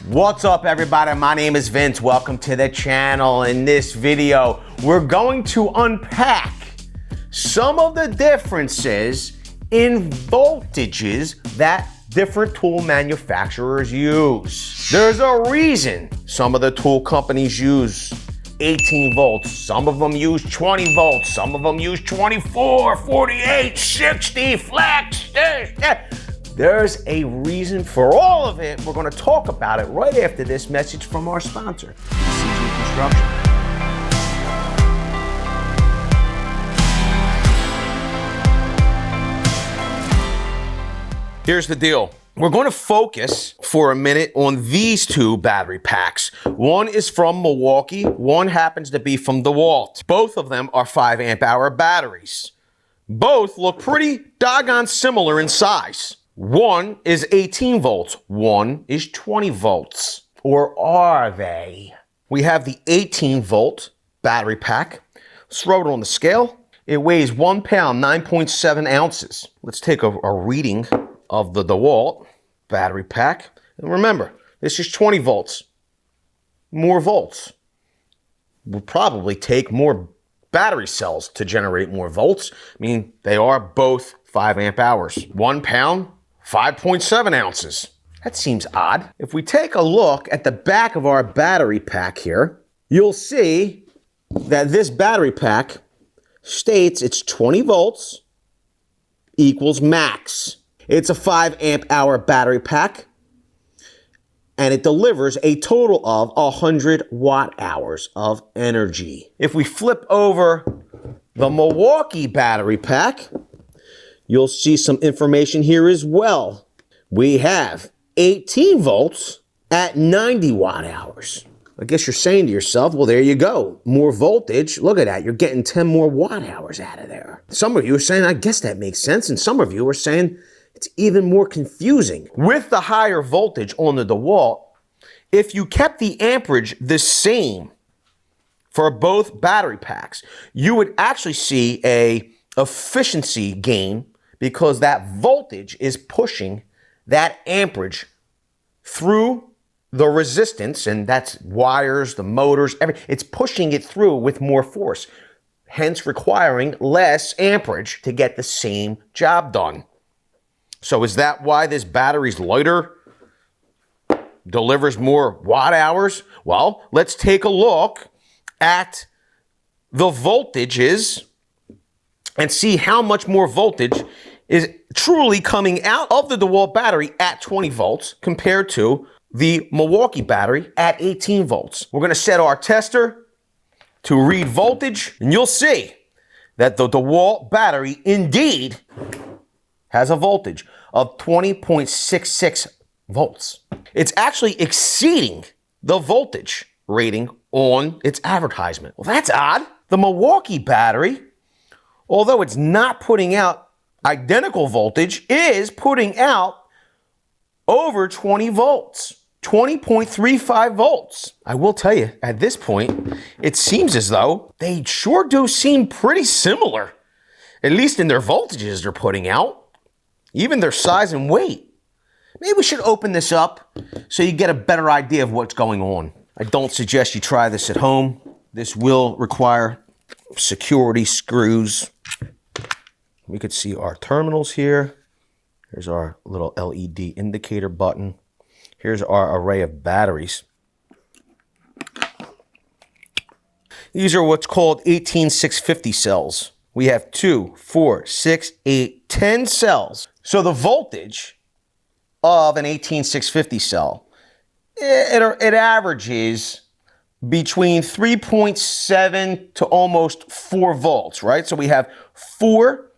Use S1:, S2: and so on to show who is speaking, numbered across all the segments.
S1: What's up, everybody? My name is Vince. Welcome to the channel. In this video, we're going to unpack some of the differences in voltages that different tool manufacturers use. There's a reason some of the tool companies use 18 volts, some of them use 20 volts, some of them use 24, 48, 60, flex. There's a reason for all of it. We're going to talk about it right after this message from our sponsor, CG Construction. Here's the deal. We're going to focus for a minute on these two battery packs. One is from Milwaukee, one happens to be from DeWalt. Both of them are 5 amp hour batteries. Both look pretty doggone similar in size. One is 18 volts, one is 20 volts. Or are they? We have the 18 volt battery pack. Let's throw it on the scale. It weighs 1 pound, 9.7 ounces. Let's take a reading of the DeWalt battery pack. And remember, this is 20 volts. More volts will probably take more battery cells to generate more volts. I mean, they are both 5 amp hours. 1 pound, 5.7 ounces. That seems odd. If we take a look at the back of our battery pack here, you'll see that this battery pack states it's 20 volts equals max. It's a 5 amp hour battery pack, and it delivers a total of 100 watt hours of energy. If we flip over the Milwaukee battery pack, you'll see some information here as well. We have 18 volts at 90 watt hours. I guess you're saying to yourself, well, there you go. More voltage. Look at that. You're getting 10 more watt hours out of there. Some of you are saying, I guess that makes sense. And some of you are saying it's even more confusing. With the higher voltage on the DeWalt, if you kept the amperage the same for both battery packs, you would actually see a efficiency gain, because that voltage is pushing that amperage through the resistance, and that's wires, the motors, everything. It's pushing it through with more force, hence requiring less amperage to get the same job done. So is that why this battery's lighter, delivers more watt hours? Well, let's take a look at the voltages and see how much more voltage is truly coming out of the DeWalt battery at 20 volts compared to the Milwaukee battery at 18 volts. We're going to set our tester to read voltage, and you'll see that the DeWalt battery indeed has a voltage of 20.66 volts. It's actually exceeding the voltage rating on its advertisement. Well, that's odd. The Milwaukee battery, although it's not putting out identical voltage, is putting out over 20 volts, 20.35 volts. I will tell you, at this point, it seems as though they sure do seem pretty similar, at least in their voltages they're putting out, even their size and weight. Maybe we should open this up so you get a better idea of what's going on. I don't suggest you try this at home. This will require security screws. We could see our terminals here. Here's our little LED indicator button. Here's our array of batteries. These are what's called 18650 cells. We have 2, 4, 6, 8, 10 cells. So the voltage of an 18650 cell, it averages between 3.7 to almost 4 volts, right? So we have 4,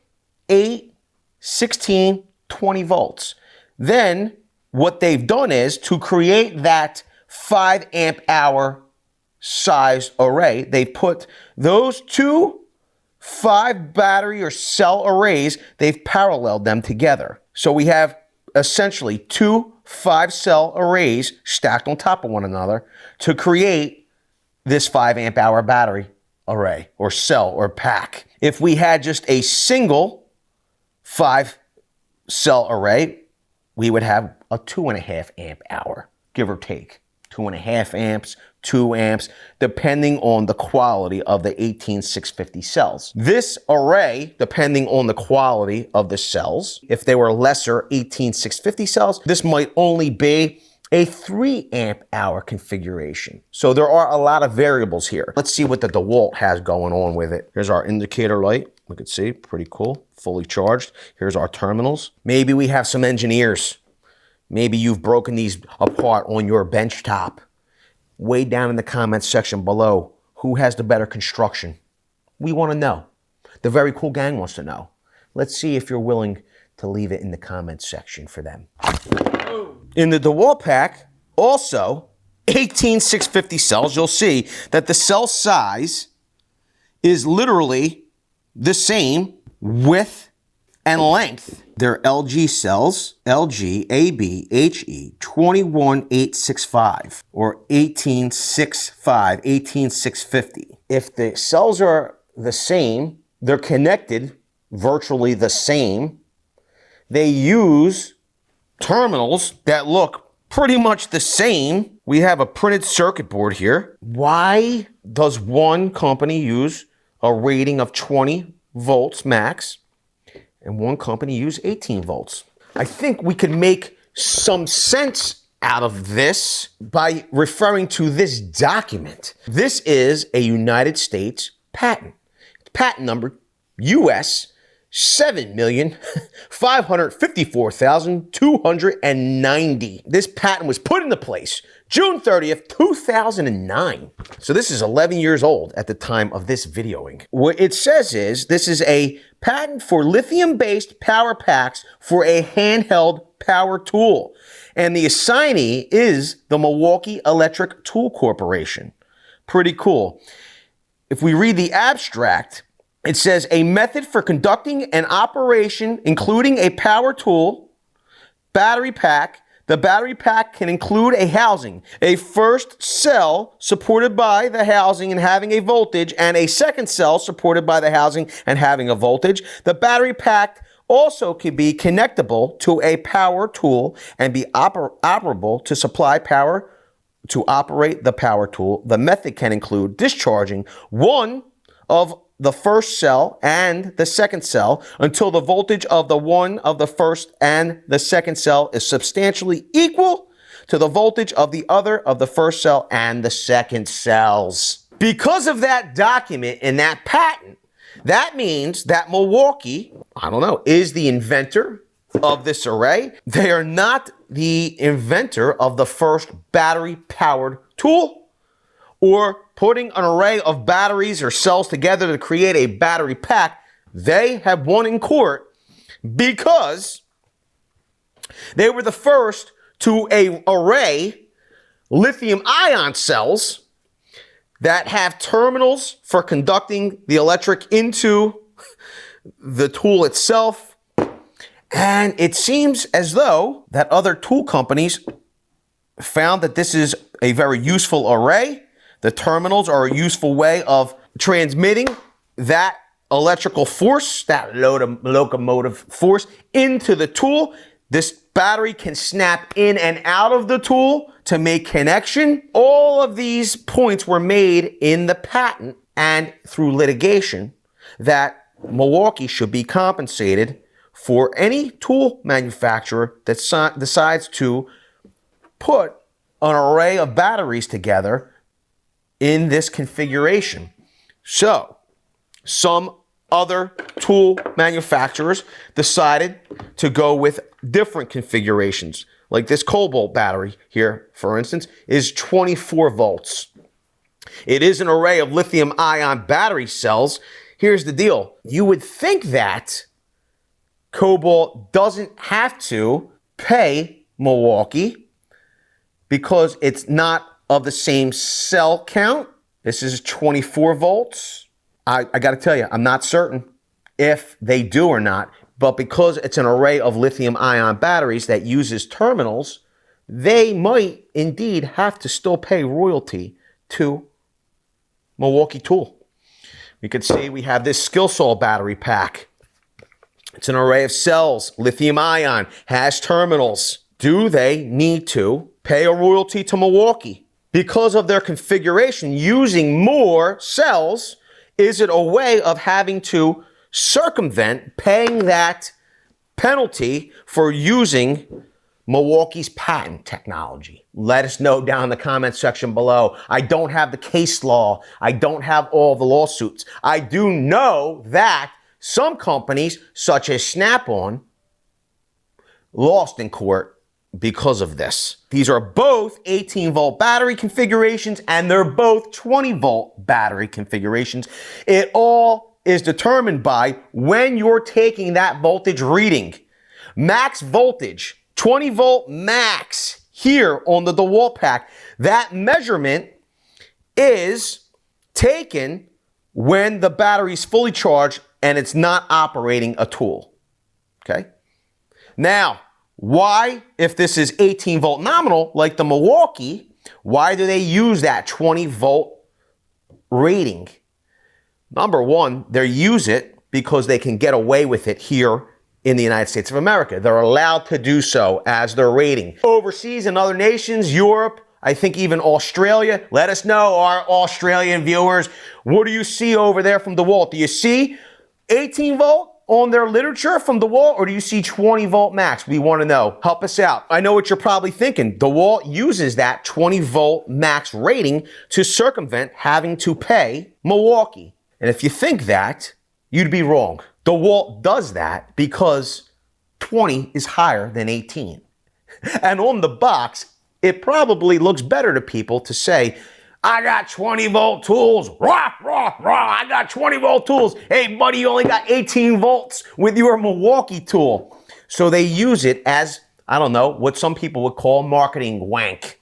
S1: 8, 16, 20 volts. Then what they've done is, to create that 5 amp hour size array, they put those two 5 battery or cell arrays, they've paralleled them together. So we have essentially 2 5-cell arrays stacked on top of one another to create this 5 amp hour battery array or cell or pack. If we had just a single 5-cell array, we would have a 2.5 amp hour give or take. 2.5 amps, 2 amps, depending on the quality of the 18650 cells. This array, depending on the quality of the cells, if they were lesser 18650 cells, this might only be a 3 amp hour configuration. So there are a lot of variables here. Let's see what the DeWalt has going on with it. Here's our indicator light. We can see, pretty cool, fully charged. Here's our terminals. Maybe we have some engineers. Maybe you've broken these apart on your bench top. Way down in the comments section below, who has the better construction? We want to know. The Very Cool Gang wants to know. Let's see if you're willing to leave it in the comments section for them. In the DeWalt pack, also 18650 cells, you'll see that the cell size is literally the same width and length. They're LG cells, LG AB HE 21865 or 18665, 18650. If the cells are the same, they're connected virtually the same. They use terminals that look pretty much the same. We have a printed circuit board here. Why does one company use a rating of 20 volts max and one company use 18 volts? I think we could make some sense out of this by referring to this document. This is a United States patent. Patent number US 7,554,290. This patent was put into place June 30th, 2009. So this is 11 years old at the time of this videoing. What it says is this is a patent for lithium-based power packs for a handheld power tool. And the assignee is the Milwaukee Electric Tool Corporation. Pretty cool. If we read the abstract, it says a method for conducting an operation including a power tool, battery pack. The battery pack can include a housing, a first cell supported by the housing and having a voltage, and a second cell supported by the housing and having a voltage. The battery pack also can be connectable to a power tool and be operable to supply power to operate the power tool. The method can include discharging one of the first cell and the second cell until the voltage of the one of the first and the second cell is substantially equal to the voltage of the other of the first cell and the second cells. Because of that document and that patent, that means that Milwaukee, I don't know, is the inventor of this array. They are not the inventor of the first battery-powered tool or putting an array of batteries or cells together to create a battery pack. They have won in court because they were the first to array lithium-ion cells that have terminals for conducting the electric into the tool itself. And it seems as though that other tool companies found that this is a very useful array. The terminals are a useful way of transmitting that electrical force, that locomotive force, into the tool. This battery can snap in and out of the tool to make connection. All of these points were made in the patent and through litigation that Milwaukee should be compensated for any tool manufacturer that decides to put an array of batteries together in this configuration. So, some other tool manufacturers decided to go with different configurations. Like this Cobalt battery here, for instance, is 24 volts. It is an array of lithium-ion battery cells. Here's the deal. You would think that Cobalt doesn't have to pay Milwaukee because it's not of the same cell count. This is 24 volts. I got to tell you, I'm not certain if they do or not, but because it's an array of lithium-ion batteries that uses terminals, they might indeed have to still pay royalty to Milwaukee Tool. We could see we have this Skilsol battery pack. It's an array of cells, lithium-ion, has terminals. Do they need to pay a royalty to Milwaukee. Because of their configuration, using more cells, is it a way of having to circumvent paying that penalty for using Milwaukee's patent technology? Let us know down in the comment section below. I don't have the case law. I don't have all the lawsuits. I do know that some companies, such as Snap-on, lost in court because of this. These are both 18-volt battery configurations, and they're both 20-volt battery configurations. It all is determined by when you're taking that voltage reading. Max voltage, 20-volt max here on the DeWalt pack. That measurement is taken when the battery is fully charged and it's not operating a tool. Okay? Now, why, if this is 18-volt nominal like the Milwaukee, why do they use that 20-volt rating? Number one, they use it because they can get away with it here in the United States of America. They're allowed to do so as their rating. Overseas in other nations, Europe, I think even Australia, let us know, our Australian viewers, what do you see over there from DeWalt? Do you see 18-volt on their literature from DeWalt, or do you see 20-volt max? We want to know. Help us out. I know what you're probably thinking. DeWalt uses that 20-volt max rating to circumvent having to pay Milwaukee. And if you think that, you'd be wrong. DeWalt does that because 20 is higher than 18. And on the box, it probably looks better to people to say, I got 20-volt tools. Rah, rah, rah. I got 20-volt tools. Hey, buddy, you only got 18 volts with your Milwaukee tool. So they use it as, I don't know, what some people would call marketing wank.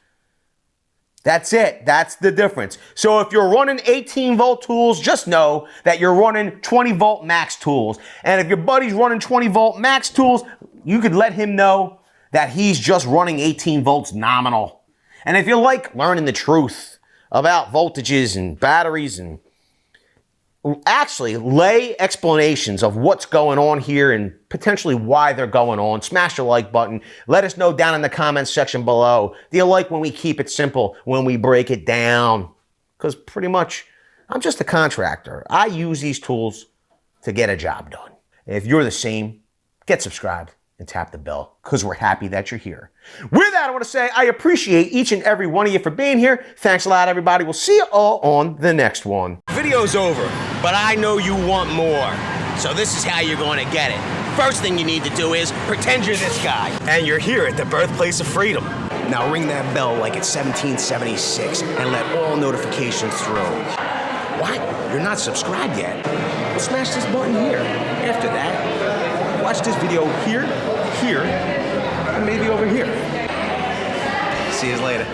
S1: That's it. That's the difference. So if you're running 18-volt tools, just know that you're running 20-volt max tools. And if your buddy's running 20-volt max tools, you could let him know that he's just running 18 volts nominal. And if you like learning the truth about voltages and batteries and actually lay explanations of what's going on here and potentially why they're going on, smash the like button. Let us know down in the comments section below. Do you like when we keep it simple, when we break it down? Because pretty much, I'm just a contractor. I use these tools to get a job done. And if you're the same, get subscribed and tap the bell, because we're happy that you're here. With that, I want to say I appreciate each and every one of you for being here. Thanks a lot, everybody. We'll see you all on the next one. Video's over, but I know you want more. So this is how you're going to get it. First thing you need to do is pretend you're this guy. And you're here at the birthplace of freedom. Now ring that bell like it's 1776 and let all notifications through. What? You're not subscribed yet? Well, smash this button here. After that, watch this video here, and maybe over here. See you later.